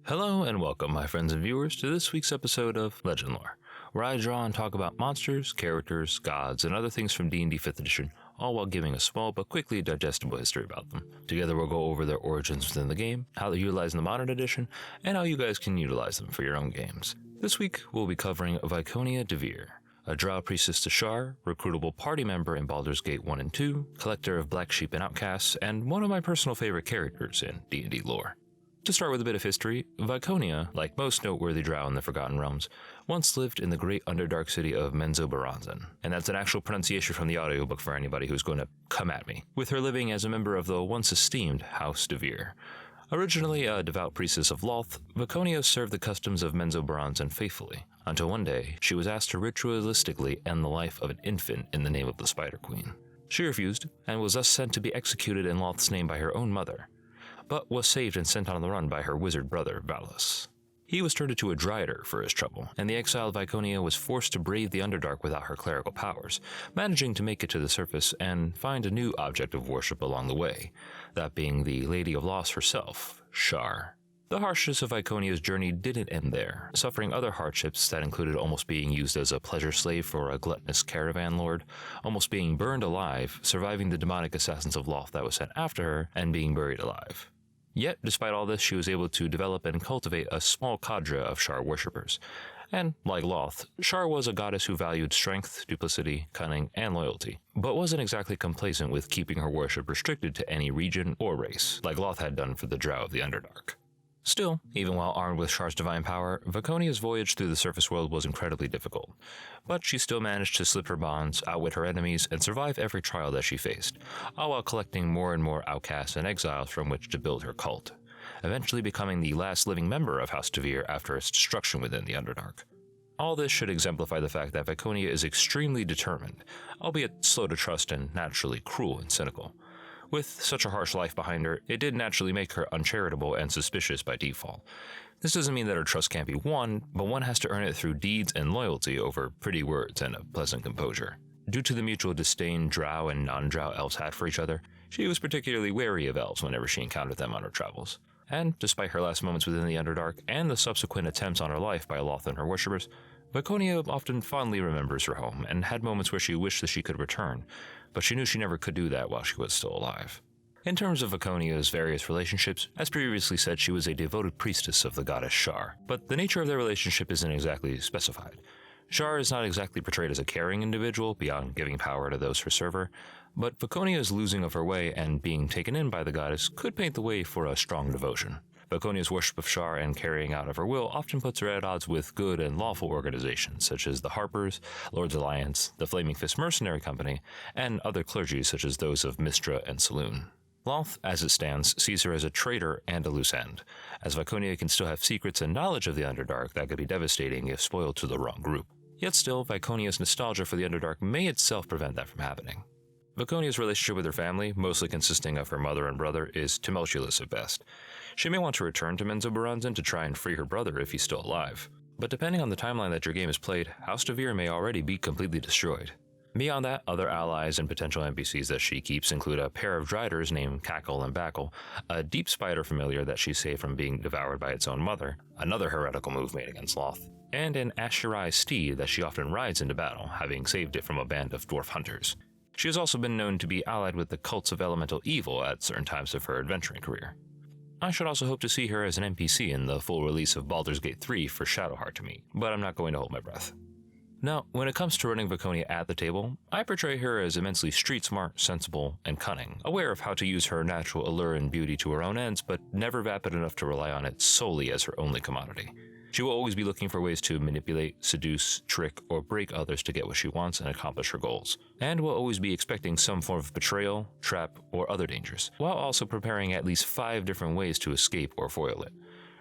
Hello and welcome, my friends and viewers, to this week's episode of Legendlore, where I draw and talk about monsters, characters, gods, and other things from D&D 5th edition, all while giving a small but quickly digestible history about them. Together we'll go over their origins within the game, how they're utilized in the modern edition, and how you guys can utilize them for your own games. This week we'll be covering Viconia DeVir, a drow priestess to Shar, recruitable party member in Baldur's Gate 1 and 2, collector of black sheep and outcasts, and one of my personal favorite characters in D&D lore. To start with a bit of history, Viconia, like most noteworthy drow in the Forgotten Realms, once lived in the great underdark city of Menzoberranzan, and that's an actual pronunciation from the audiobook for anybody who's going to come at me, with her living as a member of the once esteemed House DeVir. Originally a devout priestess of Loth, Viconia served the customs of Menzoberranzan faithfully, until one day she was asked to ritualistically end the life of an infant in the name of the Spider Queen. She refused, and was thus sent to be executed in Loth's name by her own mother, but was saved and sent on the run by her wizard brother, Valus. He was turned into a dryder for his trouble, and the exiled Viconia was forced to brave the Underdark without her clerical powers, managing to make it to the surface and find a new object of worship along the way, that being the Lady of Loss herself, Shar. The harshness of Viconia's journey didn't end there, suffering other hardships that included almost being used as a pleasure slave for a gluttonous caravan lord, almost being burned alive, surviving the demonic assassins of Loth that was sent after her, and being buried alive. Yet, despite all this, she was able to develop and cultivate a small cadre of Shar worshippers. And, like Loth, Shar was a goddess who valued strength, duplicity, cunning, and loyalty, but wasn't exactly complacent with keeping her worship restricted to any region or race, like Loth had done for the drow of the Underdark. Still, even while armed with Shar's divine power, Viconia's voyage through the surface world was incredibly difficult, but she still managed to slip her bonds, outwit her enemies, and survive every trial that she faced, all while collecting more and more outcasts and exiles from which to build her cult, eventually becoming the last living member of House DeVir after its destruction within the Underdark. All this should exemplify the fact that Viconia is extremely determined, albeit slow to trust and naturally cruel and cynical. With such a harsh life behind her, it did naturally make her uncharitable and suspicious by default. This doesn't mean that her trust can't be won, but one has to earn it through deeds and loyalty over pretty words and a pleasant composure. Due to the mutual disdain drow and non-drow elves had for each other, she was particularly wary of elves whenever she encountered them on her travels. And despite her last moments within the Underdark and the subsequent attempts on her life by Loth and her worshippers, Viconia often fondly remembers her home and had moments where she wished that she could return, but she knew she never could do that while she was still alive. In terms of Viconia's various relationships, as previously said, she was a devoted priestess of the goddess Shar, but the nature of their relationship isn't exactly specified. Shar is not exactly portrayed as a caring individual beyond giving power to those who serve her, but Viconia's losing of her way and being taken in by the goddess could paint the way for a strong devotion. Viconia's worship of Shar and carrying out of her will often puts her at odds with good and lawful organizations such as the Harpers, Lord's Alliance, the Flaming Fist Mercenary Company, and other clergy such as those of Mistra and Saloon. Loth, as it stands, sees her as a traitor and a loose end, as Viconia can still have secrets and knowledge of the Underdark that could be devastating if spoiled to the wrong group. Yet still, Viconia's nostalgia for the Underdark may itself prevent that from happening. Viconia's relationship with her family, mostly consisting of her mother and brother, is tumultuous at best. She may want to return to Menzoberranzan to try and free her brother if he's still alive, but depending on the timeline that your game is played, House DeVir may already be completely destroyed. Beyond that, other allies and potential NPCs that she keeps include a pair of driders named Cackle and Backle, a deep spider familiar that she saved from being devoured by its own mother, another heretical move made against Loth, and an Asherai steed that she often rides into battle, having saved it from a band of dwarf hunters. She has also been known to be allied with the cults of elemental evil at certain times of her adventuring career. I should also hope to see her as an NPC in the full release of Baldur's Gate 3 for Shadowheart to meet, but I'm not going to hold my breath. Now, when it comes to running Viconia at the table, I portray her as immensely street-smart, sensible, and cunning, aware of how to use her natural allure and beauty to her own ends, but never vapid enough to rely on it solely as her only commodity. She will always be looking for ways to manipulate, seduce, trick, or break others to get what she wants and accomplish her goals, and will always be expecting some form of betrayal, trap, or other dangers, while also preparing at least 5 different ways to escape or foil it.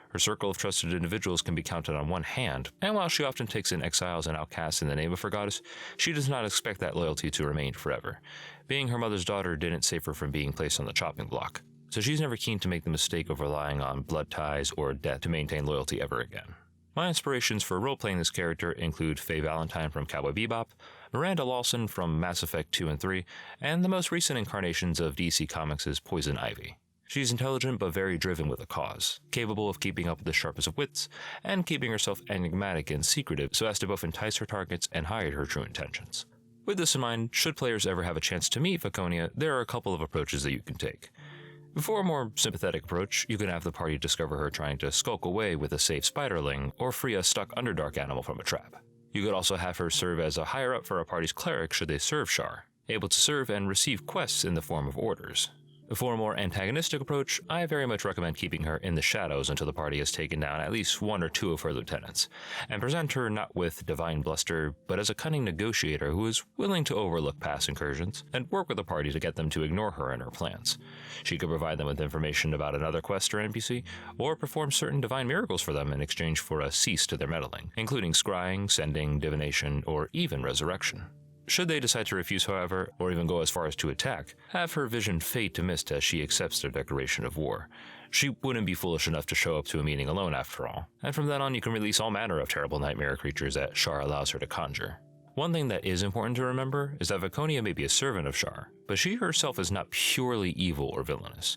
Her circle of trusted individuals can be counted on one hand, and while she often takes in exiles and outcasts in the name of her goddess, she does not expect that loyalty to remain forever. Being her mother's daughter didn't save her from being placed on the chopping block, so she's never keen to make the mistake of relying on blood ties or debt to maintain loyalty ever again. My inspirations for role-playing this character include Faye Valentine from Cowboy Bebop, Miranda Lawson from Mass Effect 2 and 3, and the most recent incarnations of DC Comics' Poison Ivy. She's intelligent but very driven with a cause, capable of keeping up with the sharpest of wits, and keeping herself enigmatic and secretive so as to both entice her targets and hide her true intentions. With this in mind, should players ever have a chance to meet Viconia, there are a couple of approaches that you can take. For a more sympathetic approach, you can have the party discover her trying to skulk away with a safe spiderling, or free a stuck Underdark animal from a trap. You could also have her serve as a higher-up for a party's cleric should they serve Shar, able to serve and receive quests in the form of orders. For a more antagonistic approach, I very much recommend keeping her in the shadows until the party has taken down at least one or two of her lieutenants, and present her not with divine bluster, but as a cunning negotiator who is willing to overlook past incursions and work with the party to get them to ignore her and her plans. She could provide them with information about another quest or NPC, or perform certain divine miracles for them in exchange for a cease to their meddling, including scrying, sending, divination, or even resurrection. Should they decide to refuse, however, or even go as far as to attack, have her vision fade to mist as she accepts their declaration of war. She wouldn't be foolish enough to show up to a meeting alone after all, and from then on you can release all manner of terrible nightmare creatures that Shar allows her to conjure. One thing that is important to remember is that Viconia may be a servant of Shar, but she herself is not purely evil or villainous.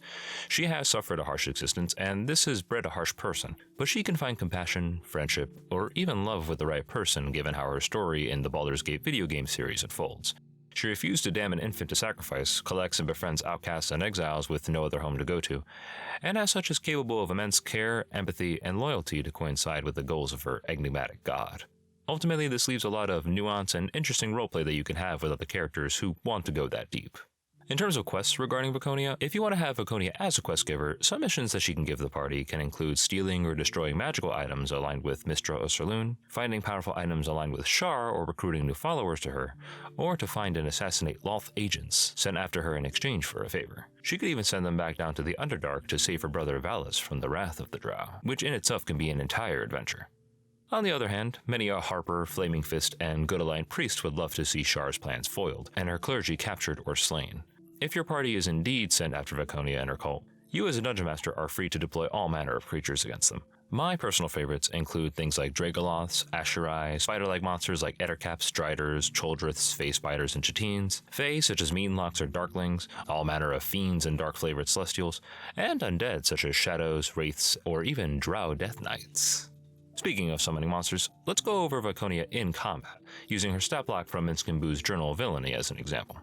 She has suffered a harsh existence, and this has bred a harsh person, but she can find compassion, friendship, or even love with the right person given how her story in the Baldur's Gate video game series unfolds. She refused to damn an infant to sacrifice, collects and befriends outcasts and exiles with no other home to go to, and as such is capable of immense care, empathy, and loyalty to coincide with the goals of her enigmatic god. Ultimately, this leaves a lot of nuance and interesting roleplay that you can have with other characters who want to go that deep. In terms of quests regarding Viconia, if you want to have Viconia as a quest giver, some missions that she can give the party can include stealing or destroying magical items aligned with Mistra or Saloon, finding powerful items aligned with Shar or recruiting new followers to her, or to find and assassinate Loth agents sent after her in exchange for a favor. She could even send them back down to the Underdark to save her brother Valis from the wrath of the drow, which in itself can be an entire adventure. On the other hand, many a Harper, Flaming Fist, and good-aligned priest would love to see Shar's plans foiled, and her clergy captured or slain. If your party is indeed sent after Viconia and her cult, you as a dungeon master are free to deploy all manner of creatures against them. My personal favorites include things like Dragoloths, Asherai, spider-like monsters like Ettercaps, Striders, Choldriths, Fey Spiders, and Chitines, Fey such as Meanlocks or Darklings, all manner of fiends and dark-flavored celestials, and undead such as Shadows, Wraiths, or even Drow Death Knights. Speaking of summoning monsters, let's go over Viconia in combat, using her stat block from Minsc Journal of Villainy as an example.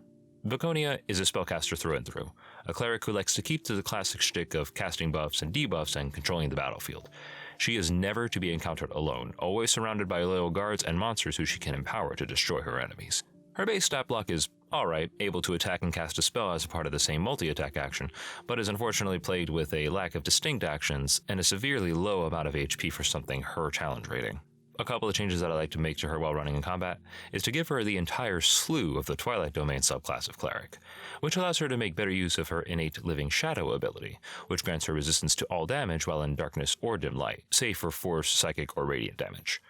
Viconia is a spellcaster through and through, a cleric who likes to keep to the classic shtick of casting buffs and debuffs and controlling the battlefield. She is never to be encountered alone, always surrounded by loyal guards and monsters who she can empower to destroy her enemies. Her base stat block is alright, able to attack and cast a spell as a part of the same multi-attack action, but is unfortunately plagued with a lack of distinct actions and a severely low amount of HP for something her challenge rating. A couple of changes that I like to make to her while running in combat is to give her the entire slew of the Twilight Domain subclass of Cleric, which allows her to make better use of her innate Living Shadow ability, which grants her resistance to all damage while in darkness or dim light, save for force, psychic, or radiant damage.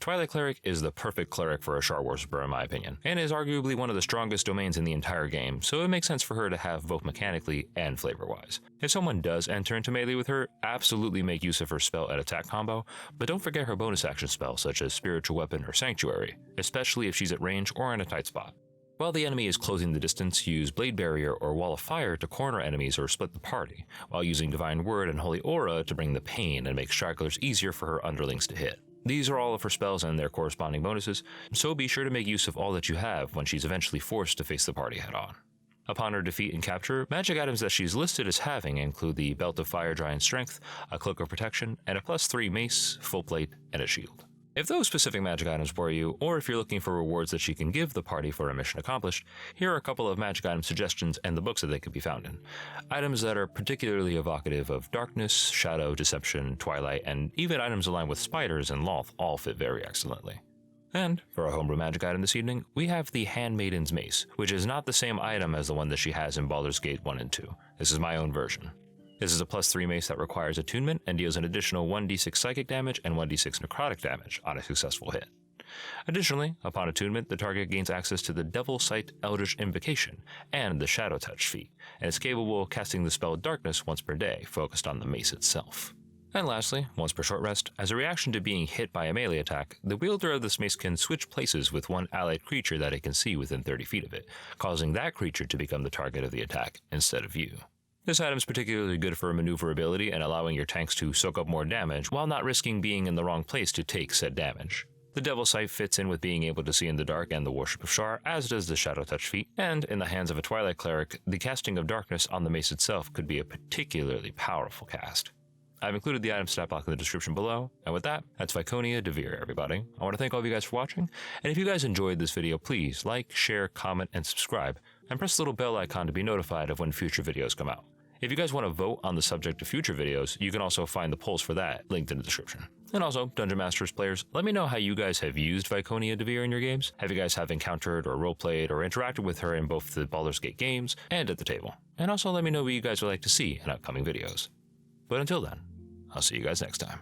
Twilight Cleric is the perfect cleric for a Shar Worshipper in my opinion, and is arguably one of the strongest domains in the entire game, so it makes sense for her to have both mechanically and flavor-wise. If someone does enter into melee with her, absolutely make use of her spell and attack combo, but don't forget her bonus action spells such as Spiritual Weapon or Sanctuary, especially if she's at range or in a tight spot. While the enemy is closing the distance, use Blade Barrier or Wall of Fire to corner enemies or split the party, while using Divine Word and Holy Aura to bring the pain and make stragglers easier for her underlings to hit. These are all of her spells and their corresponding bonuses, so be sure to make use of all that you have when she's eventually forced to face the party head-on. Upon her defeat and capture, magic items that she's listed as having include the Belt of Fire, Dry, and Strength, a Cloak of Protection, and a +3 mace, full plate, and a shield. If those specific magic items bore you, or if you're looking for rewards that she can give the party for a mission accomplished, here are a couple of magic item suggestions and the books that they could be found in. Items that are particularly evocative of darkness, shadow, deception, twilight, and even items aligned with spiders and Loth all fit very excellently. And, for our homebrew magic item this evening, we have the Handmaiden's Mace, which is not the same item as the one that she has in Baldur's Gate 1 and 2. This is my own version. This is a +3 mace that requires attunement and deals an additional 1d6 psychic damage and 1d6 necrotic damage on a successful hit. Additionally, upon attunement, the target gains access to the Devil Sight Eldritch Invocation and the Shadow Touch feat, and is capable of casting the spell Darkness once per day, focused on the mace itself. And lastly, once per short rest, as a reaction to being hit by a melee attack, the wielder of this mace can switch places with one allied creature that it can see within 30 feet of it, causing that creature to become the target of the attack instead of you. This item is particularly good for maneuverability and allowing your tanks to soak up more damage while not risking being in the wrong place to take said damage. The Devil's Sight fits in with being able to see in the dark and the worship of Shar, as does the Shadow Touch feat, and in the hands of a Twilight Cleric, the casting of darkness on the mace itself could be a particularly powerful cast. I've included the item stat block in the description below, and with that, that's Viconia DeVir, everybody. I want to thank all of you guys for watching, and if you guys enjoyed this video, please like, share, comment, and subscribe, and press the little bell icon to be notified of when future videos come out. If you guys want to vote on the subject of future videos, you can also find the polls for that linked in the description. And also, Dungeon Masters players, let me know how you guys have used Viconia DeVir in your games. Have you guys encountered or roleplayed or interacted with her in both the Baldur's Gate games and at the table? And also let me know what you guys would like to see in upcoming videos. But until then, I'll see you guys next time.